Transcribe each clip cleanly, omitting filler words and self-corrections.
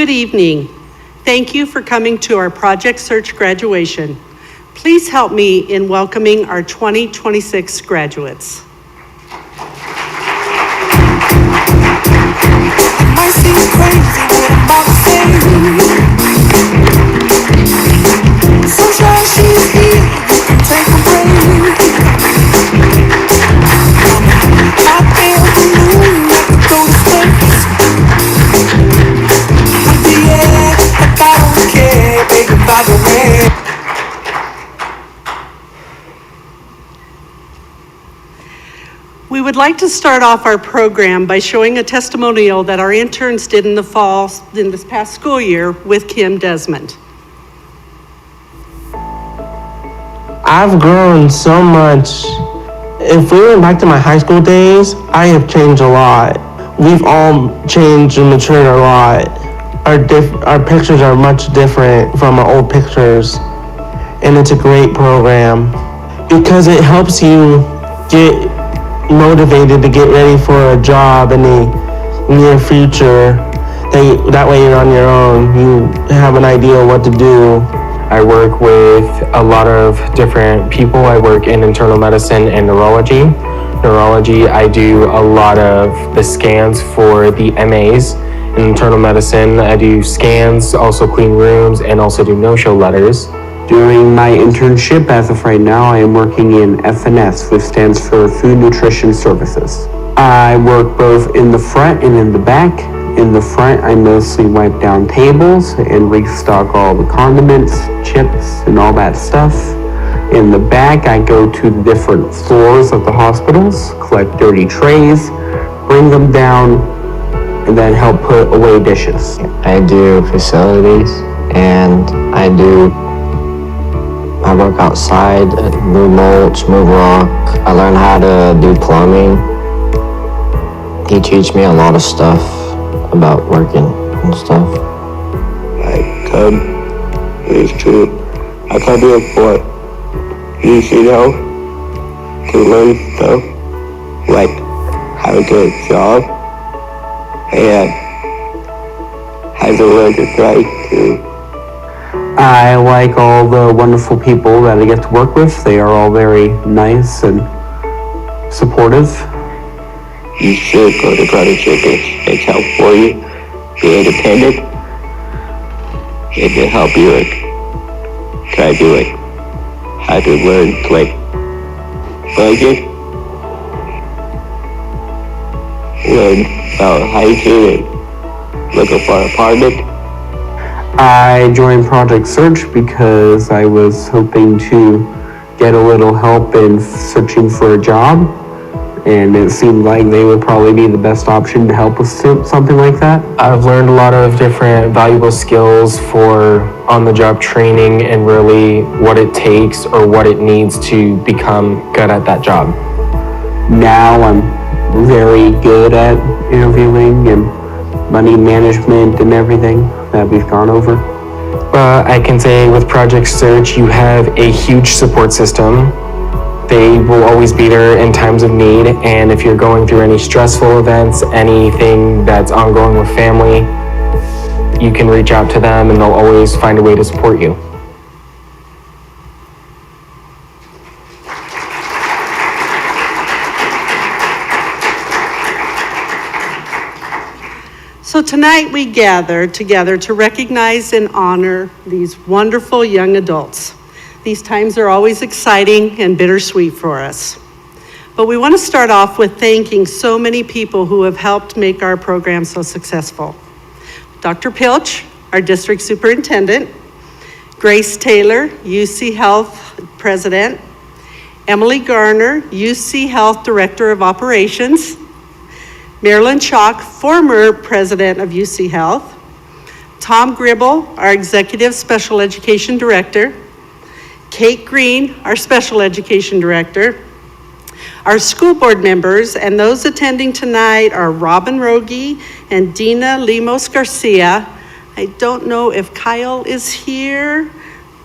Good evening. Thank you for coming to our Project Search graduation. Please help me in welcoming our 2026 graduates. Might seem crazy what I'm about to say. Sunshine, she's here, you can take a break. Out there on the moon, I could go to space. Yeah, like I don't care, baby, by the way. We would like to start off our program by showing a testimonial that our interns did in the fall, in this past school year, with Kim Desmond. I've grown so much. If we went back to my high school days, I have changed a lot. We've all changed and matured a lot. Our pictures are much different from our old pictures, and it's a great program because it helps you get motivated to get ready for a job in the near future. That way you're on your own. You have an idea of what to do. I work with a lot of different people. I work in internal medicine and neurology. Neurology, I do a lot of the scans for the MAs. In internal medicine, I do scans, also clean rooms, and also do no-show letters. During my internship, as of right now, I am working in FNS, which stands for Food Nutrition Services. I work both in the front and in the back. In the front, I mostly wipe down tables and restock all the condiments, chips, and all that stuff. In the back, I go to the different floors of the hospitals, collect dirty trays, bring them down, and then help put away dishes. I do facilities, and I work outside, move mulch, move rock. I learn how to do plumbing. He teaches me a lot of stuff about working and stuff. I come here for to learn stuff like how to get a job and how to learn to drive too. I like all the wonderful people that I get to work with. They are all very nice and supportive. You should go to college. It's help for you. Be independent. It will help you try to how to learn budget. Learn about housing and looking for an apartment. I joined Project Search because I was hoping to get a little help in searching for a job, and it seemed like they would probably be the best option to help with something like that. I've learned a lot of different valuable skills for on-the-job training and really what it takes or what it needs to become good at that job. Now I'm very good at interviewing and money management and everything that we've gone over. I can say with Project Search, you have a huge support system. They will always be there in times of need, and if you're going through any stressful events, anything that's ongoing with family, you can reach out to them and they'll always find a way to support you. So tonight we gather together to recognize and honor these wonderful young adults. These times are always exciting and bittersweet for us. But we want to start off with thanking so many people who have helped make our program so successful. Dr. Pilch, our district superintendent, Grace Taylor, UC Health president, Emily Garner, UC Health director of operations, Marilyn Chalk, former president of UC Health, Tom Gribble, our executive special education director, Kate Green, our special education director. Our school board members and those attending tonight are Robin Rogie and Dina Limos Garcia. I don't know if Kyle is here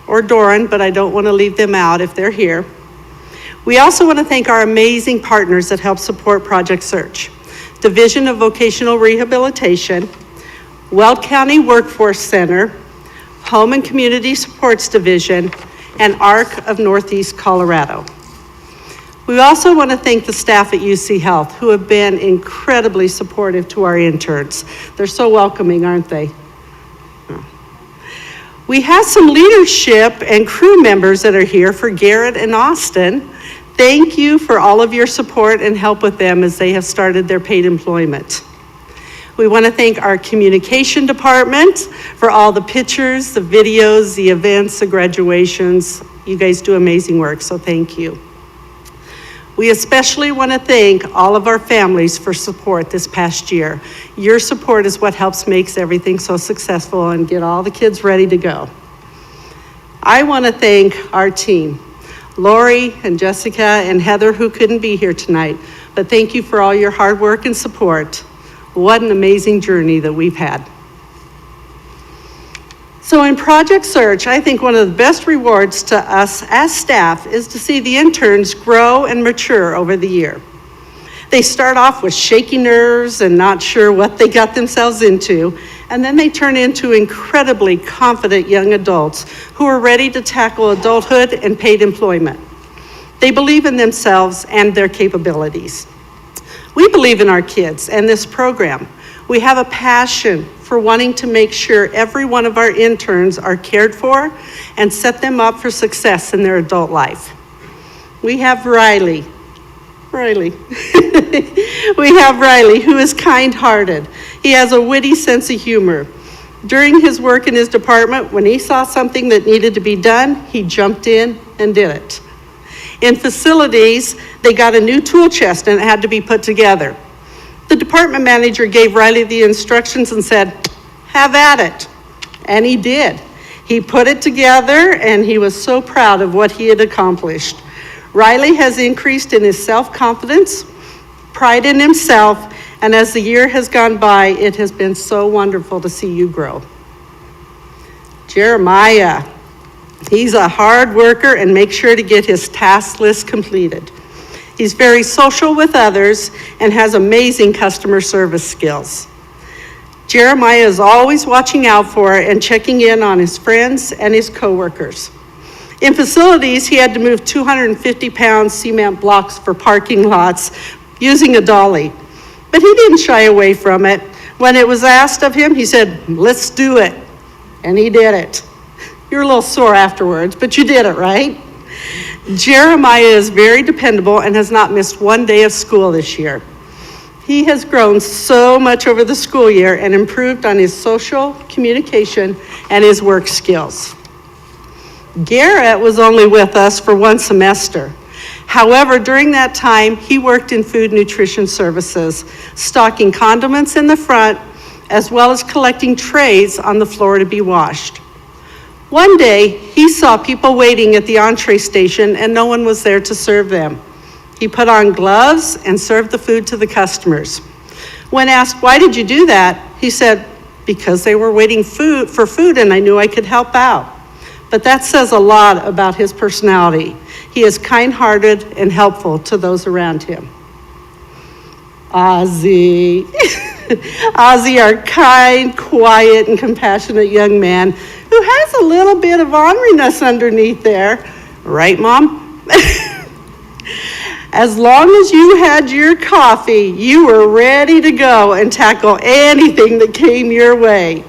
or Doran, but I don't want to leave them out if they're here. We also want to thank our amazing partners that help support Project Search. Division of Vocational Rehabilitation, Weld County Workforce Center, Home and Community Supports Division, and ARC of Northeast Colorado. We also want to thank the staff at UC Health who have been incredibly supportive to our interns. They're so welcoming, aren't they? We have some leadership and crew members that are here for Garrett and Austin. Thank you for all of your support and help with them as they have started their paid employment. We want to thank our communication department for all the pictures, the videos, the events, the graduations. You guys do amazing work, so thank you. We especially want to thank all of our families for support this past year. Your support is what helps makes everything so successful and get all the kids ready to go. I want to thank our team, Lori and Jessica and Heather, who couldn't be here tonight, but thank you for all your hard work and support. What an amazing journey that we've had. So in Project Search, I think one of the best rewards to us as staff is to see the interns grow and mature over the year. They start off with shaky nerves and not sure what they got themselves into, and then they turn into incredibly confident young adults who are ready to tackle adulthood and paid employment. They believe in themselves and their capabilities. We believe in our kids and this program. We have a passion for wanting to make sure every one of our interns are cared for and set them up for success in their adult life. We have Riley. We have Riley, who is kind-hearted. He has a witty sense of humor. During his work in his department, when he saw something that needed to be done, he jumped in and did it. In facilities, they got a new tool chest and it had to be put together. The department manager gave Riley the instructions and said, "Have at it." And he did. He put it together and he was so proud of what he had accomplished. Riley has increased in his self-confidence, pride in himself, and as the year has gone by, it has been so wonderful to see you grow. Jeremiah. He's a hard worker and makes sure to get his task list completed. He's very social with others and has amazing customer service skills. Jeremiah is always watching out for and checking in on his friends and his coworkers. In facilities, he had to move 250-pound cement blocks for parking lots using a dolly, but he didn't shy away from it. When it was asked of him, he said, "Let's do it," and he did it. You're a little sore afterwards, but you did it, right? Jeremiah is very dependable and has not missed one day of school this year. He has grown so much over the school year and improved on his social communication and his work skills. Garrett was only with us for one semester. However, during that time, he worked in food nutrition services, stocking condiments in the front, as well as collecting trays on the floor to be washed. One day, he saw people waiting at the entree station and no one was there to serve them. He put on gloves and served the food to the customers. When asked, "Why did you do that?" he said, "Because they were waiting for food and I knew I could help out." But that says a lot about his personality. He is kind-hearted and helpful to those around him. Ozzy. Ozzy, our kind, quiet, and compassionate young man who has a little bit of orneriness underneath there. Right, Mom? As long as you had your coffee, you were ready to go and tackle anything that came your way.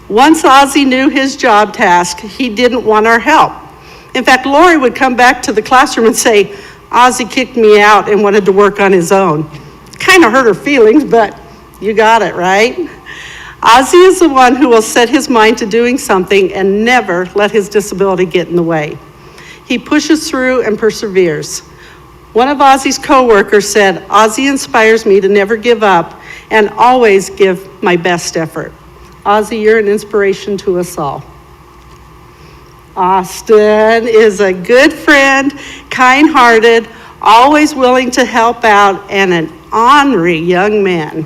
Once Ozzy knew his job task, he didn't want our help. In fact, Lori would come back to the classroom and say, "Ozzy kicked me out and wanted to work on his own." Kind of hurt her feelings, but you got it, right? Ozzy is the one who will set his mind to doing something and never let his disability get in the way. He pushes through and perseveres. One of Ozzy's coworkers said, "Ozzy inspires me to never give up and always give my best effort." Ozzy, you're an inspiration to us all. Austin is a good friend, kind-hearted, always willing to help out, and an ornery young man.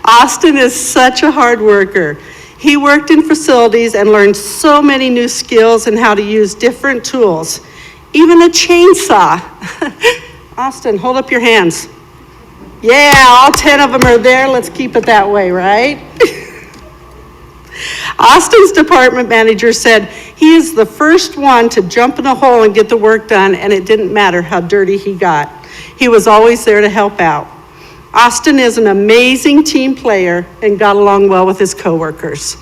Austin is such a hard worker. He worked in facilities and learned so many new skills and how to use different tools, even a chainsaw. Austin, hold up your hands. Yeah, all 10 of them are there. Let's keep it that way, right? Austin's department manager said he is the first one to jump in a hole and get the work done, and it didn't matter how dirty he got. He was always there to help out. Austin is an amazing team player and got along well with his coworkers.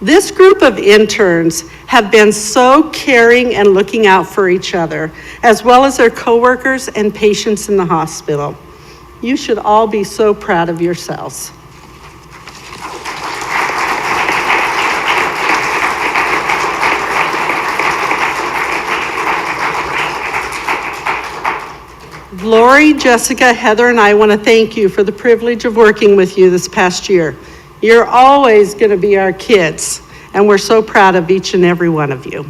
This group of interns have been so caring and looking out for each other, as well as their coworkers and patients in the hospital. You should all be so proud of yourselves. Lori, Jessica, Heather, and I want to thank you for the privilege of working with you this past year. You're always going to be our kids, and we're so proud of each and every one of you.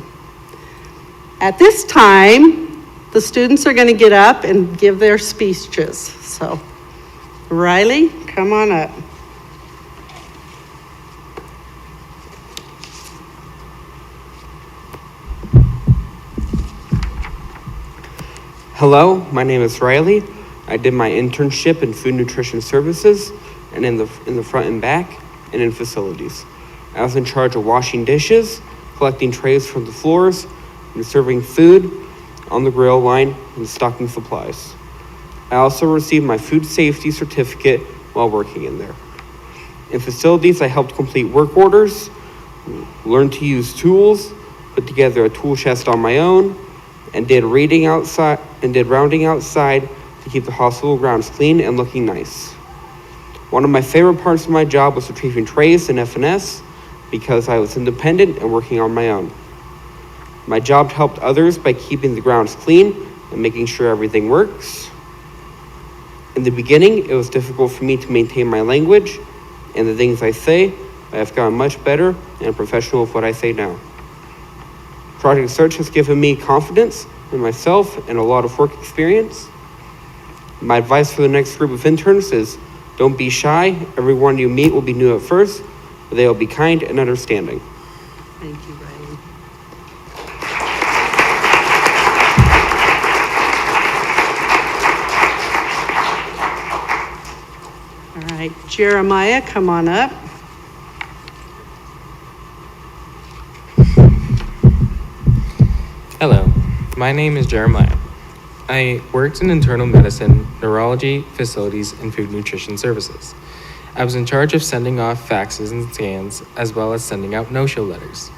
At this time, the students are going to get up and give their speeches. So, Riley, come on up. Hello, my name is Riley. I did my internship in food nutrition services and in the front and back and in facilities. I was in charge of washing dishes, collecting trays from the floors, and serving food on the grill line and stocking supplies. I also received my food safety certificate while working in there. In facilities, I helped complete work orders, learned to use tools, put together a tool chest on my own, and did rounding outside to keep the hospital grounds clean and looking nice. One of my favorite parts of my job was retrieving trays in FNS because I was independent and working on my own. My job helped others by keeping the grounds clean and making sure everything works. In the beginning, it was difficult for me to maintain my language and the things I say. I have gotten much better and professional with what I say now. Project Search has given me confidence in myself and a lot of work experience. My advice for the next group of interns is don't be shy. Everyone you meet will be new at first, but they will be kind and understanding. Thank you, Riley. All right, Jeremiah, come on up. Hello, my name is Jeremiah. I worked in internal medicine, neurology, facilities, and food nutrition services. I was in charge of sending off faxes and scans, as well as sending out no-show letters.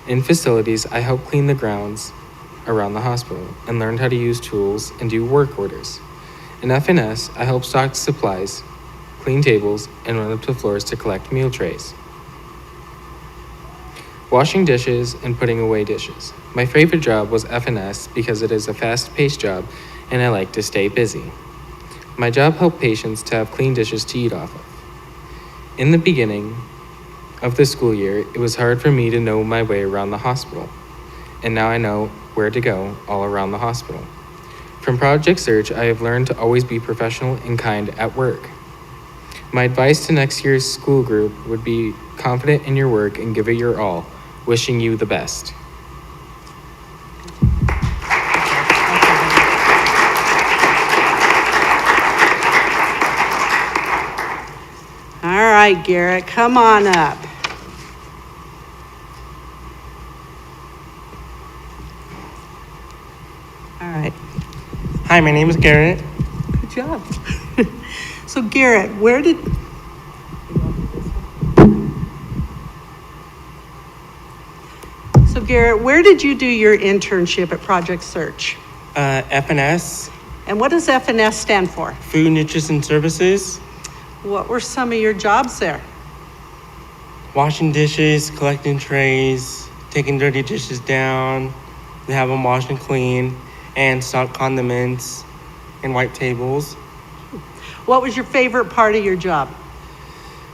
In facilities, I helped clean the grounds around the hospital and learned how to use tools and do work orders. In FNS, I helped stock supplies, clean tables, and run up to floors to collect meal trays. Washing dishes and putting away dishes. My favorite job was FNS because it is a fast-paced job and I like to stay busy. My job helped patients to have clean dishes to eat off of. In the beginning of the school year, it was hard for me to know my way around the hospital, and now I know where to go all around the hospital. From Project Search, I have learned to always be professional and kind at work. My advice to next year's school group would be confident in your work and give it your all. Wishing you the best. All right, Garrett, come on up. All right, Hi, my name is Garrett. good job. So Garrett, where did you do your internship at Project Search? FNS, And what does FNS stand for? Food Nutrition Services, What were some of your jobs there? washing dishes, collecting trays, taking dirty dishes down, to have them washed and clean, and stock condiments and wipe tables. What was your favorite part of your job?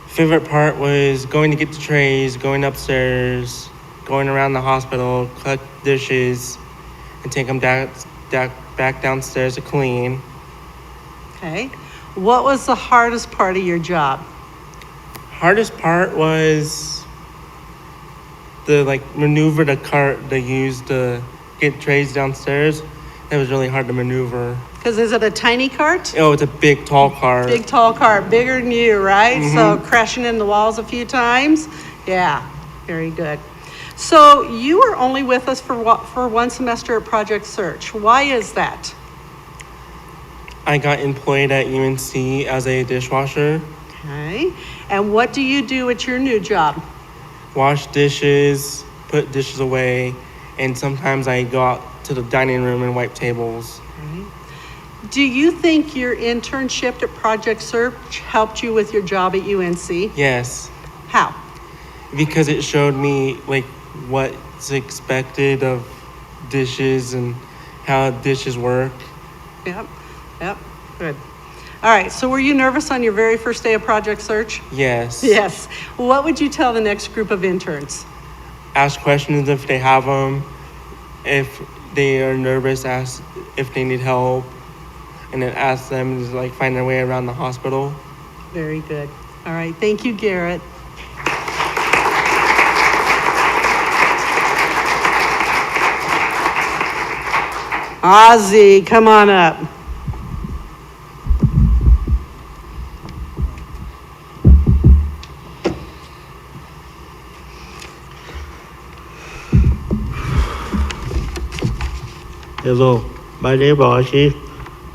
Favorite part was going to get the trays, going upstairs, going around the hospital, collect dishes, and take them back downstairs to clean. Okay. What was the hardest part of your job? Hardest part was the maneuver the cart they use to get trays downstairs. It was really hard to maneuver. Because is it a tiny cart? Oh, it's a big, tall car. Big tall cart, bigger than you, right? So crashing in the walls a few times. Yeah, very good. So you were only with us for one semester at Project Search. Why is that? I got employed at UNC as a dishwasher. Okay. And what do you do at your new job? Wash dishes, put dishes away, and sometimes I go out to the dining room and wipe tables. Do you think your internship at Project Search helped you with your job at UNC? Yes, How? because it showed me like what's expected of dishes and how dishes work. Yep, good. All right, so were you nervous on your very first day of Project Search? Yes. Yes. What would you tell the next group of interns? Ask questions if they have them. If they are nervous, ask if they need help. And then ask them to like find their way around the hospital. Very good. All right, thank you, Garrett. Ozzy, come on up. Hello, my name is Ozzy.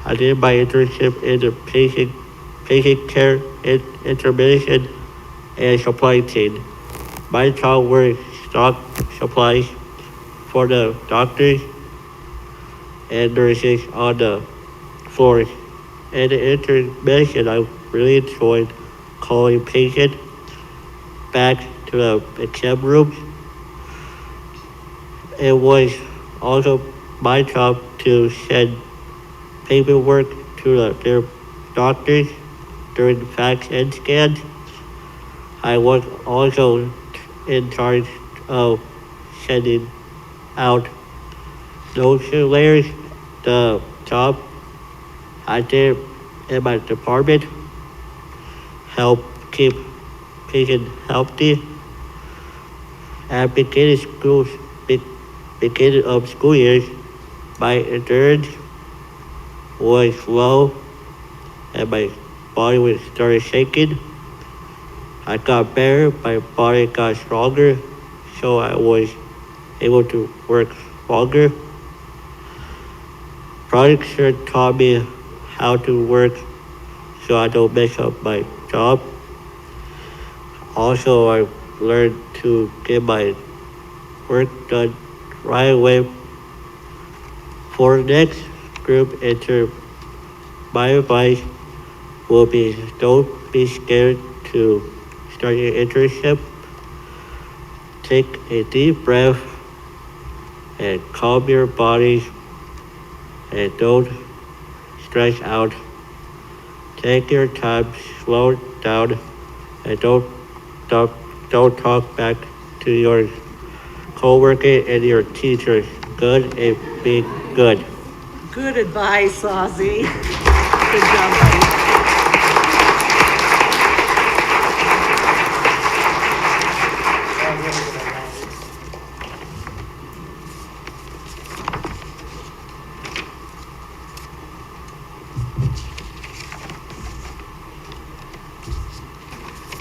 I did my internship in the patient care, intervention, and supply chain. My job was stock supplies for the doctors and nurses on the floors. And the intervention, I really enjoyed calling patients back to the exam rooms. It was also my job to send paperwork to their doctors during fax and scans. I was also in charge of sending out those layers. The job I did in my department help keep patients healthy. At beginning of school years, my endurance was low and my body was started shaking. I got better, my body got stronger, so I was able to work longer. Project Search taught me how to work so I don't mess up my job. Also, I learned to get my work done right away. For the next group enter, my advice will be don't be scared to start your internship. Take a deep breath and calm your body and don't stress out. Take your time, slow down, and don't talk back to your coworker and your teachers. Good and be good. Good advice, Ozzy. Good job, buddy.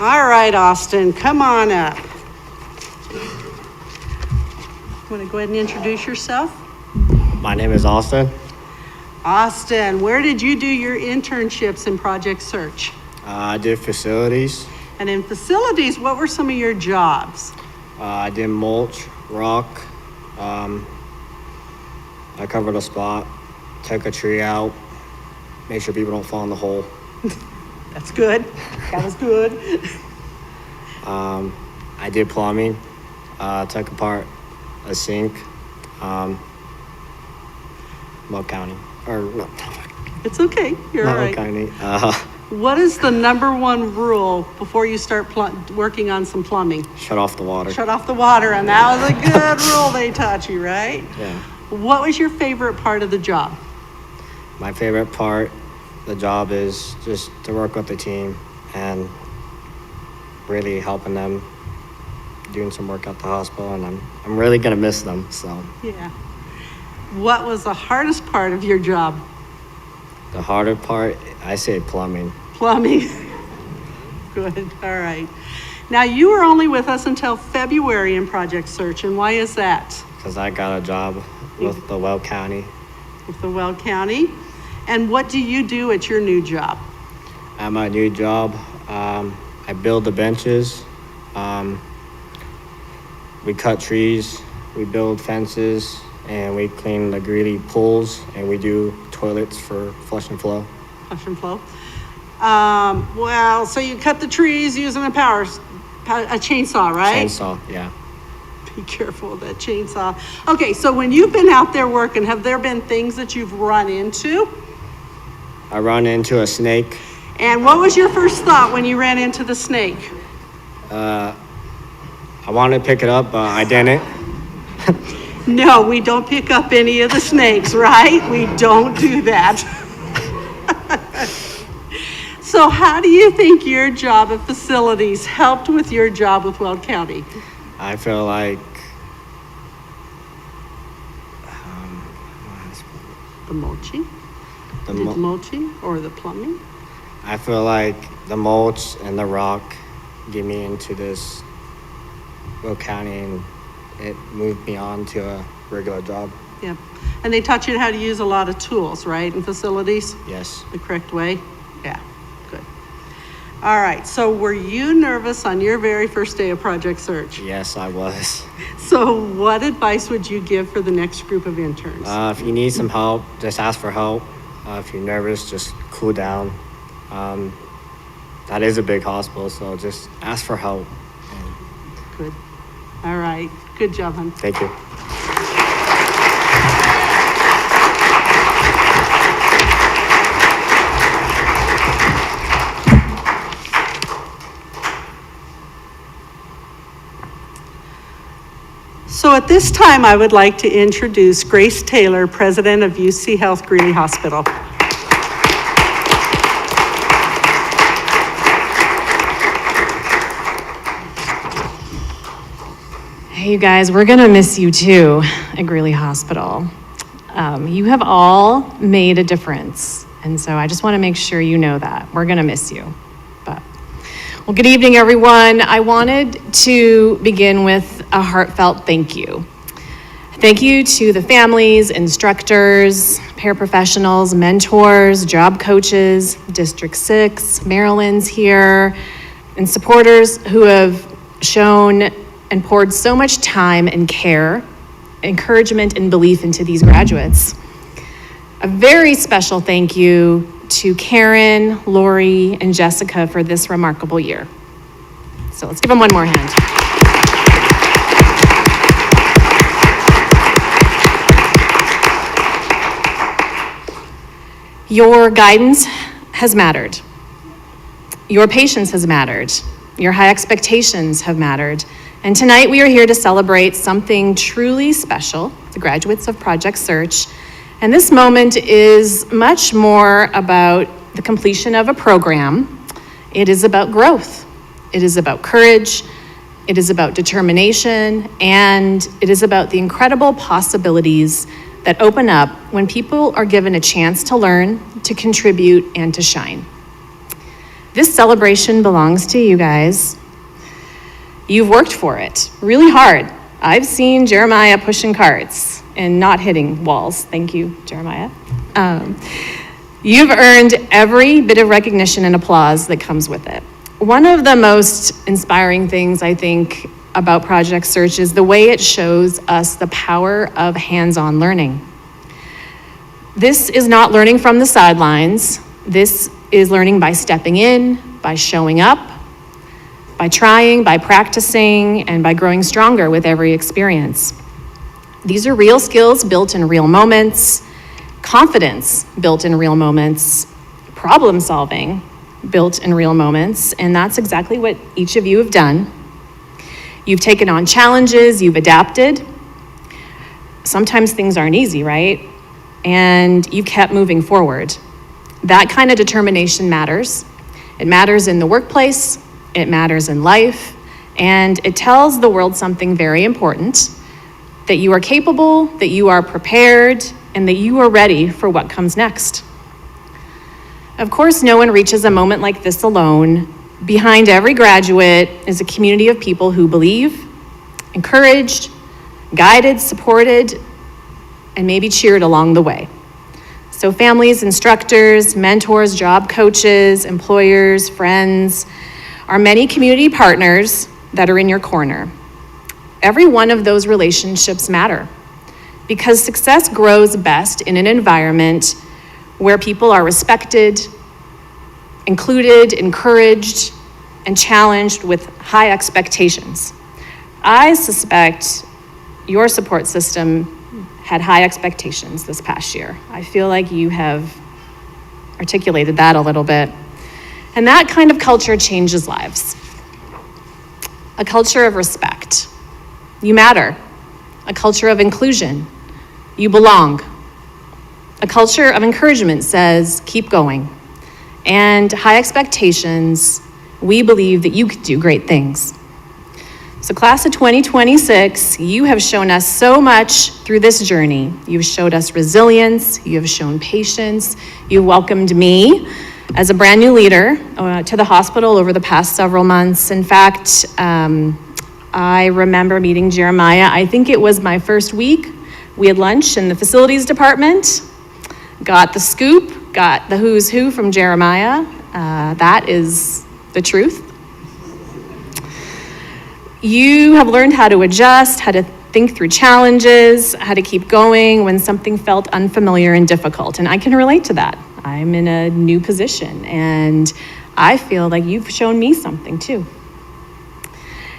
All right, Austin, come on up. Want to go ahead and introduce yourself? My name is Austin. Austin, where did you do your internships in Project Search? I did facilities. And in facilities, what were some of your jobs? I did mulch, rock. I covered a spot, took a tree out, make sure people don't fall in the hole. That's good. That was good. I did plumbing, took apart a sink, Mug County, or no, It's okay. You're all not right. County. What is the number one rule before you start working on some plumbing? Shut off the water. Shut off the water, and that was a good rule they taught you, right? Yeah. What was your favorite part of the job? My favorite part, the job is just to work with the team and really helping them doing some work at the hospital, and I'm really gonna miss them. So Yeah. What was the hardest part of your job? The harder part, I say plumbing. Plumbing. Good, all right. Now, you were only with us until February in Project Search, and why is that? Because I got a job with the Weld County. With the Weld County. And what do you do at your new job? At my new job, I build the benches. We cut trees, we build fences, and we clean the Greeley pools, and we do toilets for flush and flow. Flush and flow. Well, so you cut the trees using a chainsaw, right? Chainsaw, yeah. Be careful with that chainsaw. Okay, so when you've been out there working, have there been things that you've run into? I run into a snake. And what was your first thought when you ran into the snake? I wanted to pick it up, but I didn't. No, we don't pick up any of the snakes, right? We don't do that. So how do you think your job at facilities helped with your job with Weld County? I feel like The mulching? the Did mo- mulching or the plumbing? I feel like the mulch and the rock get me into this Will County, and it moved me on to a regular job. Yep. And they taught you how to use a lot of tools, right, in facilities? Yes. The correct way? Yeah, good. All right, so were you nervous on your very first day of Project Search? Yes, I was. So what advice would you give for the next group of interns? If you need some help, just ask for help. If you're nervous, just cool down. That is a big hospital, so just ask for help. Good. All right, good job, hon. Thank you. So at this time, I would like to introduce Grace Taylor, President of UC Health Greeley Hospital. Hey, you guys, we're gonna miss you too at Greeley Hospital. You have all made a difference, and so I just want to make sure you know that. We're gonna miss you. Well, good evening, everyone. I wanted to begin with a heartfelt thank you. Thank you to the families, instructors, paraprofessionals, mentors, job coaches, District 6, Maryland's here, and supporters who have shown and poured so much time and care, encouragement, and belief into these graduates. A very special thank you to Karen, Lori, and Jessica for this remarkable year. So let's give them one more hand. Your guidance has mattered. Your patience has mattered. Your high expectations have mattered. And tonight we are here to celebrate something truly special, the graduates of Project Search. And this moment is much more about the completion of a program. It is about growth. It is about courage. It is about determination. And it is about the incredible possibilities that open up when people are given a chance to learn, to contribute, and to shine. This celebration belongs to you guys. You've worked for it really hard. I've seen Jeremiah pushing carts and not hitting walls. Thank you, Jeremiah. You've earned every bit of recognition and applause that comes with it. One of the most inspiring things, I think, about Project Search is the way it shows us the power of hands-on learning. This is not learning from the sidelines. This is learning by stepping in, by showing up, by trying, by practicing, and by growing stronger with every experience. These are real skills built in real moments, confidence built in real moments, problem solving built in real moments, and that's exactly what each of you have done. You've taken on challenges, you've adapted. Sometimes things aren't easy, right? And you've kept moving forward. That kind of determination matters. It matters in the workplace, it matters in life, and it tells the world something very important. that you are capable, that you are prepared, and that you are ready for what comes next. Of course, no one reaches a moment like this alone. Behind every graduate is a community of people who believe, encouraged, guided, supported, and maybe cheered along the way. So families, instructors, mentors, job coaches, employers, friends, are many community partners that are in your corner. Every one of those relationships matter because success grows best in an environment where people are respected, included, encouraged, and challenged with high expectations. I suspect your support system had high expectations this past year. I feel like you have articulated that a little bit. And that kind of culture changes lives. A culture of respect. You matter. A culture of inclusion. You belong. A culture of encouragement says, keep going. And high expectations, we believe that you could do great things. So class of 2026, you have shown us so much through this journey. You've showed us resilience, you have shown patience, you welcomed me as a brand new leader to the hospital over the past several months. In fact, I remember meeting Jeremiah, I think it was my first week. We had lunch in the facilities department, got the scoop, got the who's who from Jeremiah. That is the truth. You have learned how to adjust, how to think through challenges, how to keep going when something felt unfamiliar and difficult. And I can relate to that. I'm in a new position and I feel like you've shown me something too.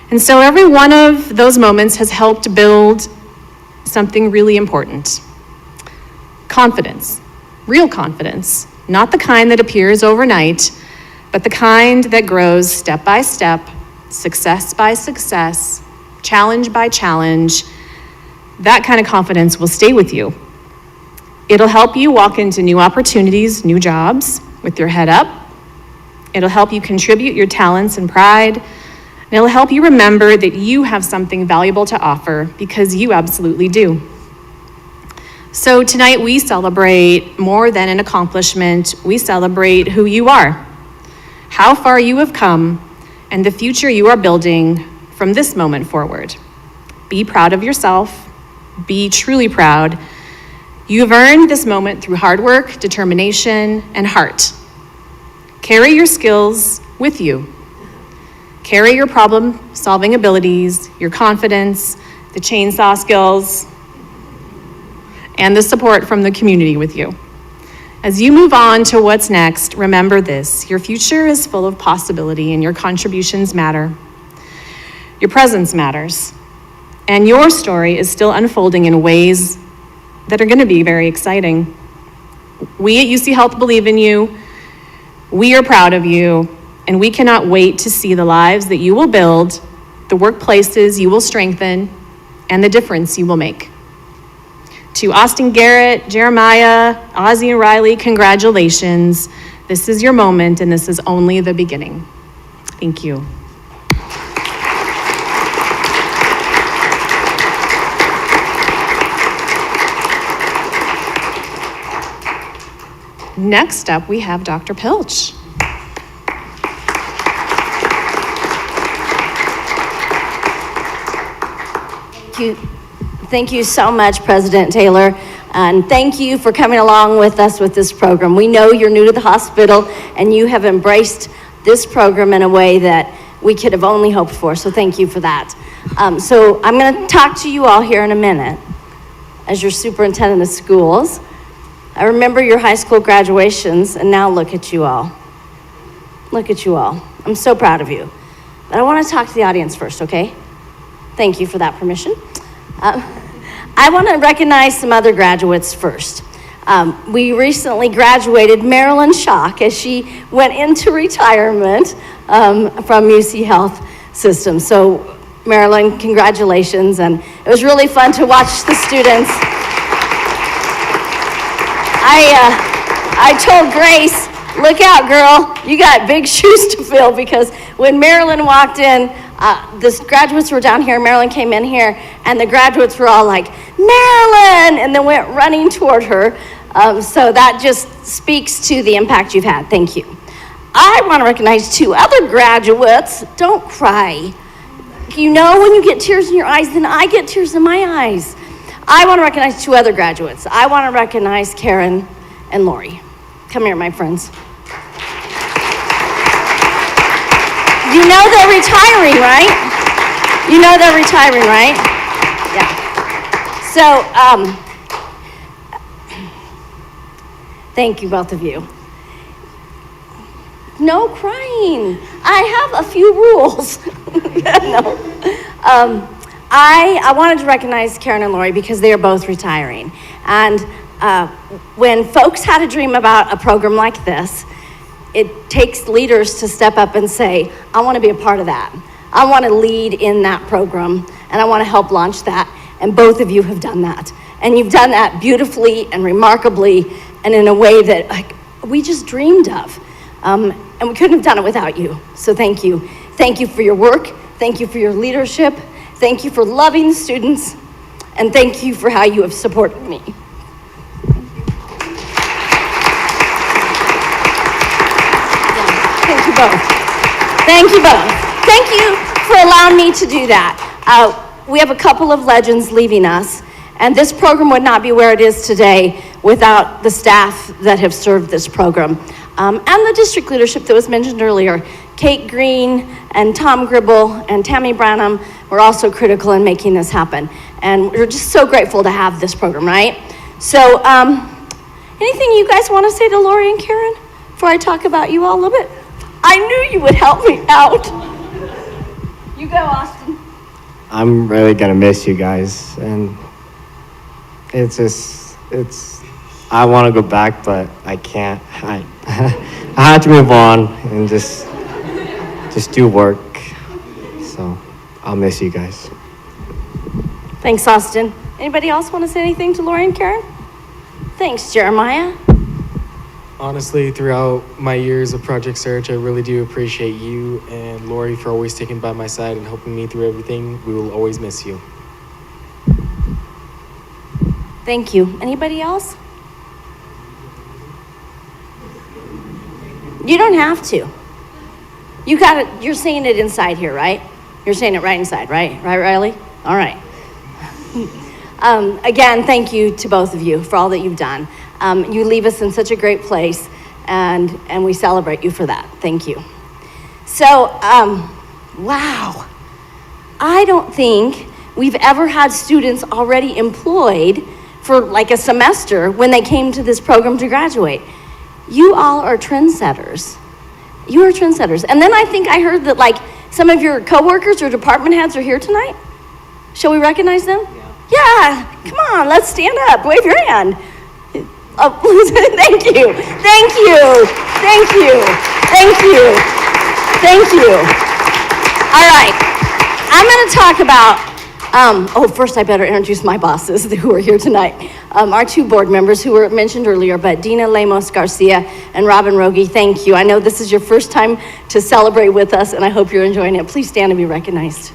And so every one of those moments has helped build something really important. Confidence, real confidence, not the kind that appears overnight, but the kind that grows step by step, success by success, challenge by challenge. That kind of confidence will stay with you. It'll help you walk into new opportunities, new jobs with your head up. It'll help you contribute your talents and pride. And it'll help you remember that you have something valuable to offer because you absolutely do. So tonight we celebrate more than an accomplishment. We celebrate who you are, how far you have come, and the future you are building from this moment forward. Be proud of yourself. Be truly proud. You have earned this moment through hard work, determination, and heart. Carry your skills with you. Carry your problem-solving abilities, your confidence, the chainsaw skills, and the support from the community with you. As you move on to what's next, remember this: your future is full of possibility and your contributions matter. Your presence matters. And your story is still unfolding in ways that are going to be very exciting. We at UC Health believe in you. We are proud of you. And we cannot wait to see the lives that you will build, the workplaces you will strengthen, and the difference you will make. To Austin Garrett, Jeremiah, Ozzie and Riley, congratulations. This is your moment, and this is only the beginning. Thank you. Next up, we have Dr. Pilch. Thank you so much, President Taylor, and thank you for coming along with us with this program. We know you're new to the hospital, and you have embraced this program in a way that we could have only hoped for, so thank you for that. So I'm going to talk to you all here in a minute as your superintendent of schools. I remember your high school graduations, and now look at you all. Look at you all. I'm so proud of you. But I want to talk to the audience first, okay? Thank you for that permission. I want to recognize some other graduates first. We recently graduated Marilyn Schock as she went into retirement from UC Health System. So Marilyn, congratulations. And it was really fun to watch the students. I told Grace, look out, girl, you got big shoes to fill, because when Marilyn walked in, the graduates were down here, Marilyn came in here, And the graduates were all like, Marilyn, and then went running toward her. So that just speaks to the impact you've had. Thank you. I want to recognize 2 other graduates. Don't cry. You know when you get tears in your eyes, then I get tears in my eyes. I want to recognize 2 other graduates. I want to recognize Karen and Lori. Come here, my friends. You know they're retiring, right? You know they're retiring, right? Yeah. So, thank you, both of you. No crying. I have a few rules. No. I wanted to recognize Karen and Lori because they are both retiring. And when folks had a dream about a program like this, it takes leaders to step up and say, I want to be a part of that. I want to lead in that program, and I want to help launch that. And both of you have done that. And you've done that beautifully and remarkably and in a way that we just dreamed of. And we couldn't have done it without you. So thank you. Thank you for your work. Thank you for your leadership. Thank you for loving the students. And thank you for how you have supported me. Thank you both. Thank you both. Thank you for allowing me to do that. We have a couple of legends leaving us, and this program would not be where it is today without the staff that have served this program. And the district leadership that was mentioned earlier. Kate Green and Tom Gribble and Tammy Branham were also critical in making this happen. And we're just so grateful to have this program, right? So, anything you guys want to say to Lori and Karen before I talk about you all a little bit? I knew you would help me out. You go, Austin. I'm really gonna miss you guys, and I want to go back, but I can't. I had to move on and just do work. So I'll miss you guys. Thanks, Austin. Anybody else want to say anything to Lori and Karen? Thanks, Jeremiah. Honestly, throughout my years of Project Search, I really do appreciate you and Lori for always sticking by my side and helping me through everything. We will always miss you. Thank you. Anybody else? You don't have to. You got it. You're saying it inside here, right? You're saying it right inside, right? Right, Riley? All right. Again, thank you to both of you for all that you've done. You leave us in such a great place, and we celebrate you for that. Thank you. So, wow. I don't think we've ever had students already employed for like a semester when they came to this program to graduate. You all are trendsetters. You are trendsetters. And then I think I heard that like some of your coworkers or department heads are here tonight. Shall we recognize them? Yeah, come on, let's stand up, wave your hand. Oh, thank you, thank you, thank you, thank you, thank you. All right, I'm gonna talk about, first I better introduce my bosses who are here tonight. Our 2 board members who were mentioned earlier, but Dina Lemos Garcia and Robin Rogie, thank you. I know this is your first time to celebrate with us, and I hope you're enjoying it. Please stand and be recognized.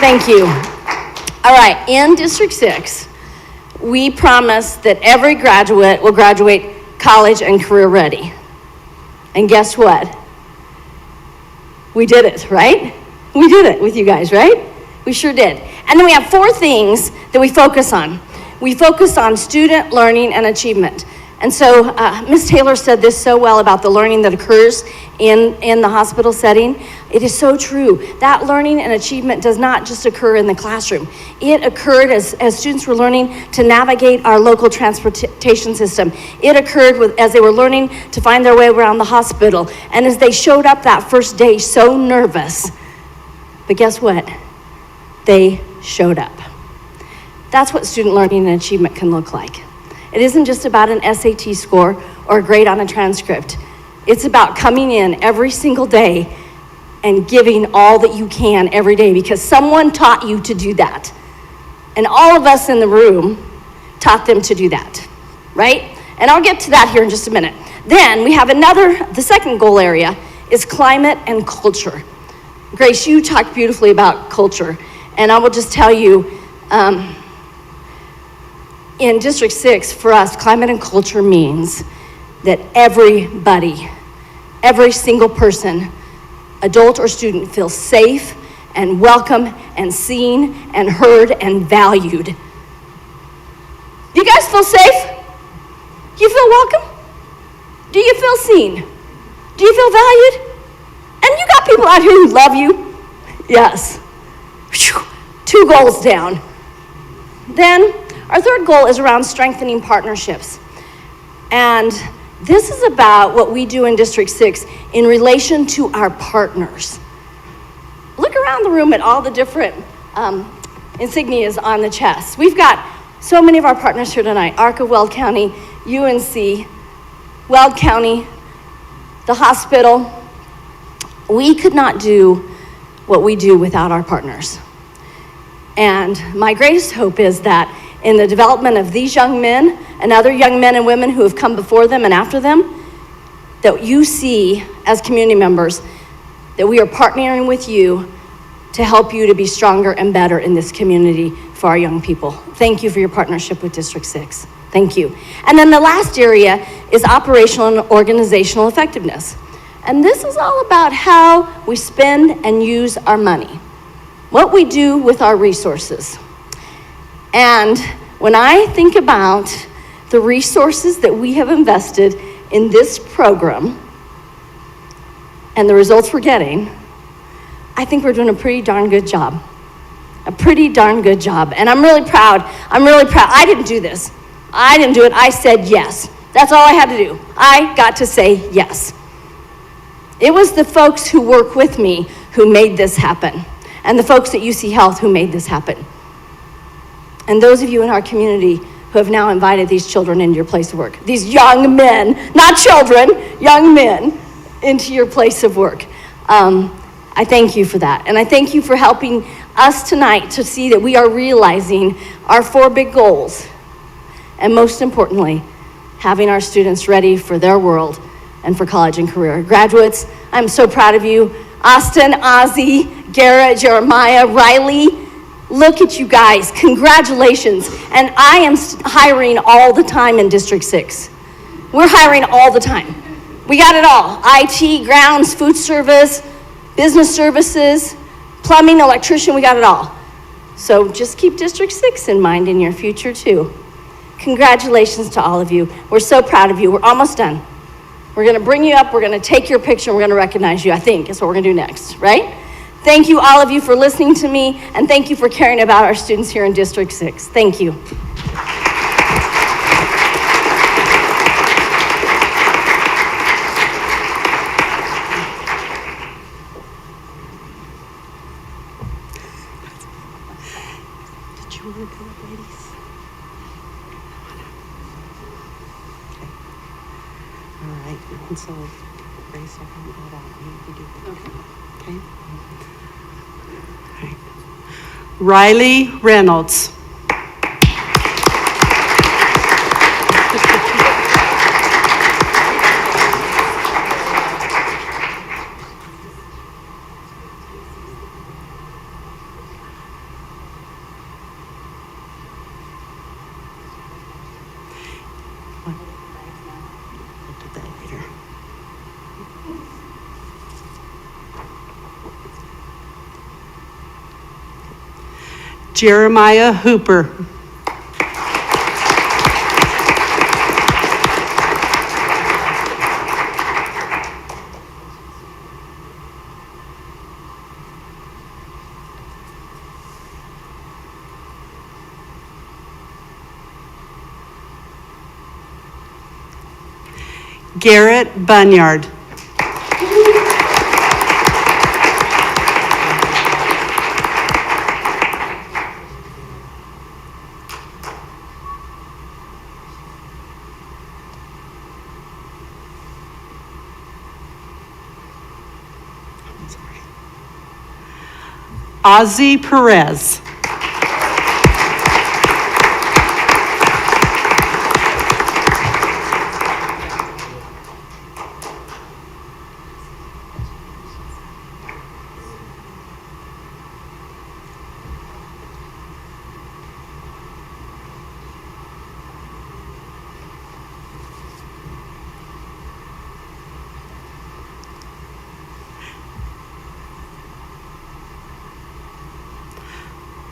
Thank you. All right, in District 6, we promise that every graduate will graduate college and career ready. And guess what? We did it, right? We did it with you guys, right? We sure did. And then we have 4 things that we focus on. We focus on student learning and achievement. And so Ms. Taylor said this so well about the learning that occurs in the hospital setting. It is so true. That learning and achievement does not just occur in the classroom. It occurred as students were learning to navigate our local transportation system. It occurred as they were learning to find their way around the hospital. And as they showed up that first day so nervous, but guess what? They showed up. That's what student learning and achievement can look like. It isn't just about an SAT score or a grade on a transcript. It's about coming in every single day and giving all that you can every day because someone taught you to do that. And all of us in the room taught them to do that, right? And I'll get to that here in just a minute. Then we have the second goal area is climate and culture. Grace, you talked beautifully about culture, and I will just tell you, in District 6, for us, climate and culture means that everybody, every single person, adult or student, feels safe and welcome and seen and heard and valued. Do you guys feel safe? Do you feel welcome? Do you feel seen? Do you feel valued? And you got people out here who love you? Yes. Whew. 2 goals down. Then, our third goal is around strengthening partnerships. And this is about what we do in District 6 in relation to our partners. Look around the room at all the different insignias on the chest. We've got so many of our partners here tonight: ARC of Weld County, UNC, Weld County, the hospital. We could not do what we do without our partners. And my greatest hope is that in the development of these young men and other young men and women who have come before them and after them, that you see as community members that we are partnering with you to help you to be stronger and better in this community for our young people. Thank you for your partnership with District 6. Thank you. And then the last area is operational and organizational effectiveness. And this is all about how we spend and use our money, what we do with our resources. And when I think about the resources that we have invested in this program and the results we're getting, I think we're doing a pretty darn good job. A pretty darn good job. And I'm really proud. I didn't do this. I didn't do it. I said yes. That's all I had to do. I got to say yes. It was the folks who work with me who made this happen, and the folks at UC Health who made this happen. And those of you in our community who have now invited these children into your place of work, these young men, not children, young men, into your place of work. I thank you for that. And I thank you for helping us tonight to see that we are realizing our 4 big goals. And most importantly, having our students ready for their world and for college and career. Graduates, I'm so proud of you. Austin, Ozzy, Garrett, Jeremiah, Riley, look at you guys. Congratulations. And I am hiring all the time in District 6. We're hiring all the time. We got it all. IT, grounds, food service, business services, plumbing, electrician, we got it all. So just keep District 6 in mind in your future too. Congratulations to all of you. We're so proud of you. We're almost done. We're gonna bring you up, we're gonna take your picture, and we're gonna recognize you, I think, is what we're gonna do next, right? Thank you, all of you, for listening to me, and thank you for caring about our students here in District 6. Thank you. Did you want to go up, ladies? Okay. All right, and so Grace, I'll hand that out. You do it. Okay. All right. Riley Reynolds. Look at that later. Jeremiah Hooper. Garrett Bunyard. Ozzy Perez.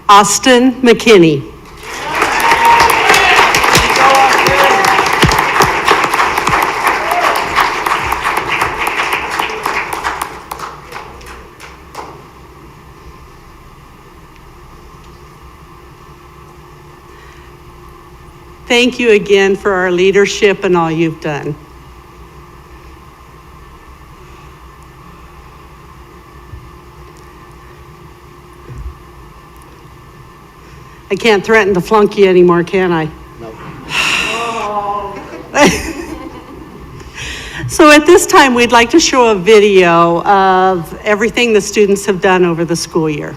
Austin McKinney. Thank you again for our leadership and all you've done. I can't threaten to flunk you anymore, can I? No. So at this time, we'd like to show a video of everything the students have done over the school year.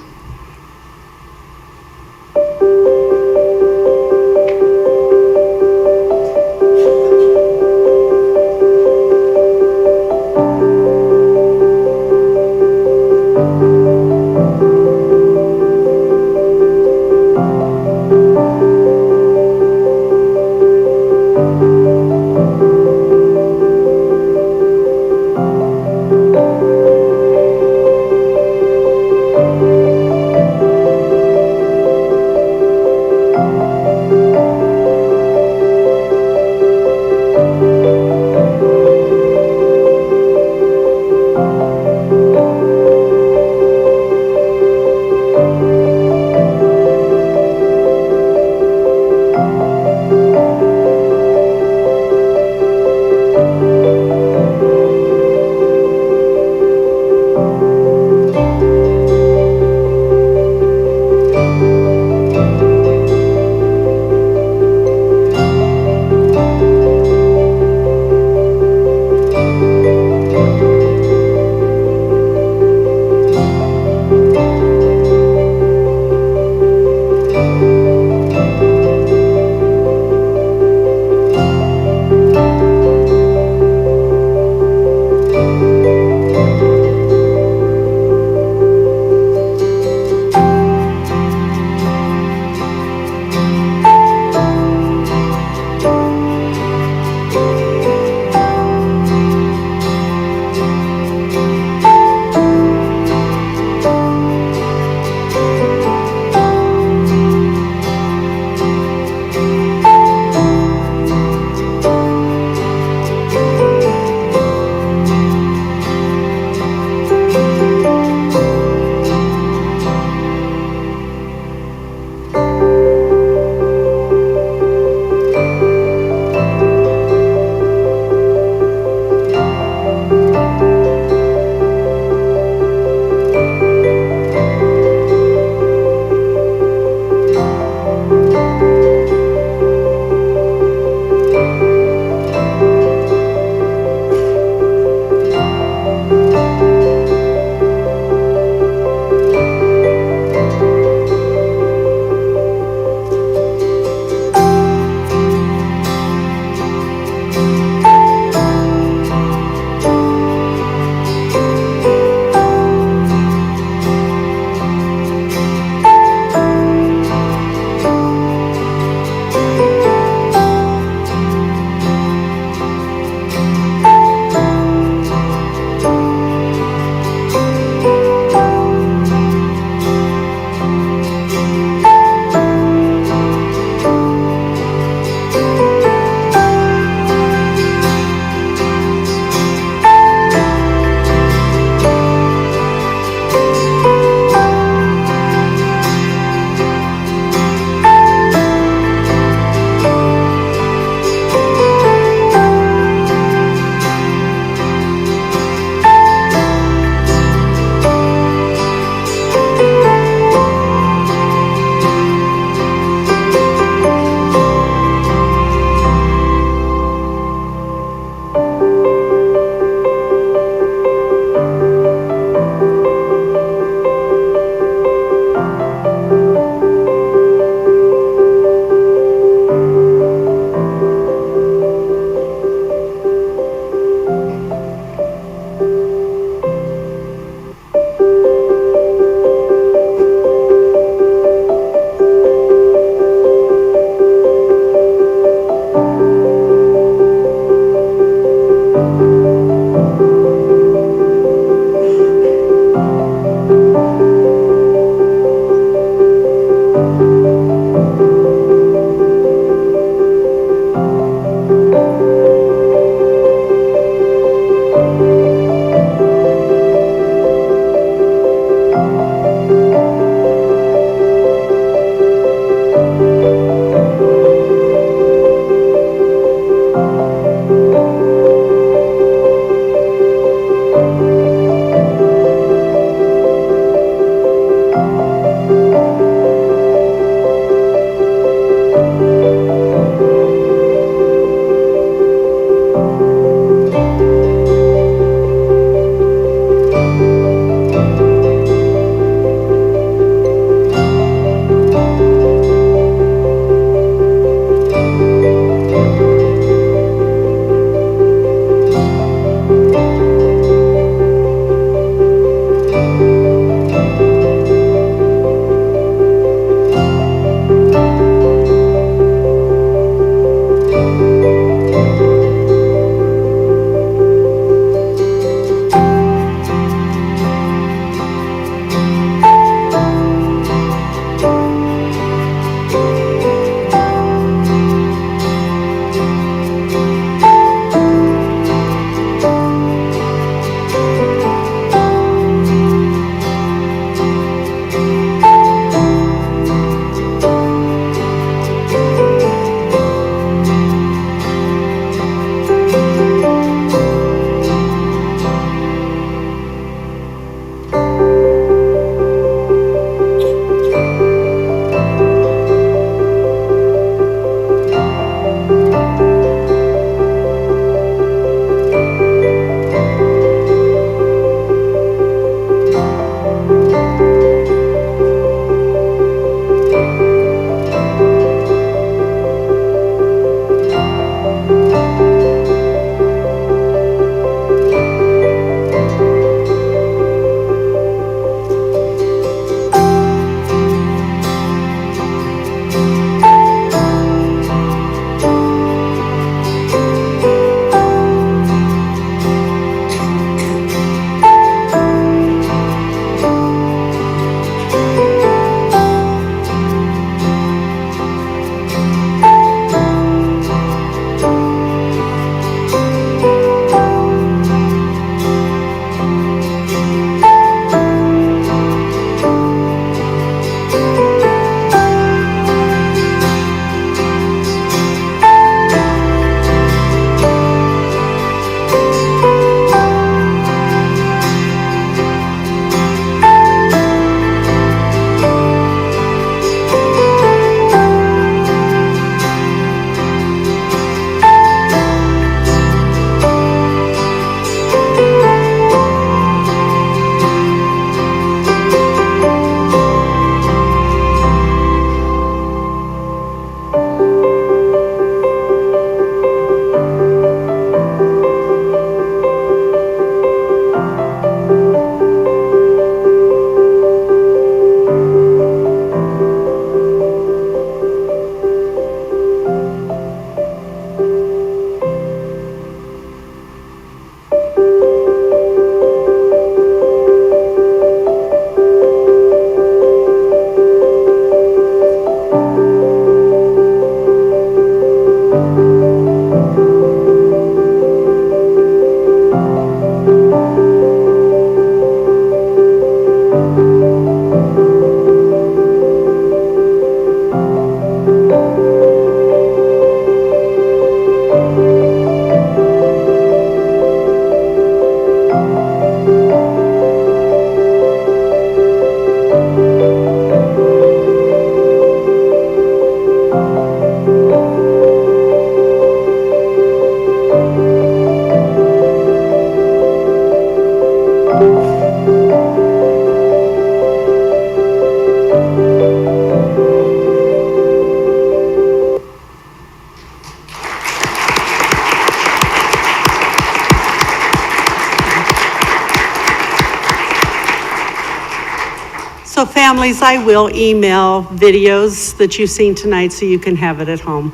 families, I will email videos that you've seen tonight so you can have it at home.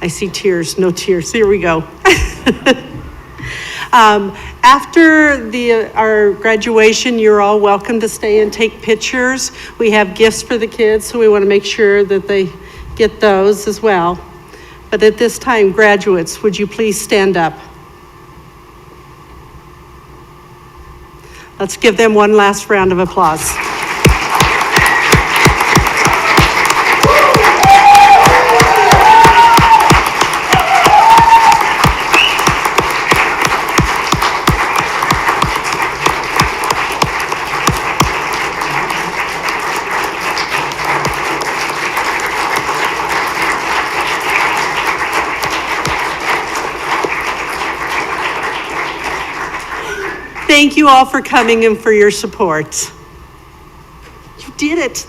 I see tears, no tears, here we go. After our graduation, you're all welcome to stay and take pictures. We have gifts for the kids, so we want to make sure that they get those as well. But at this time, graduates, would you please stand up? Let's give them one last round of applause. Thank you all for coming and for your support. You did it.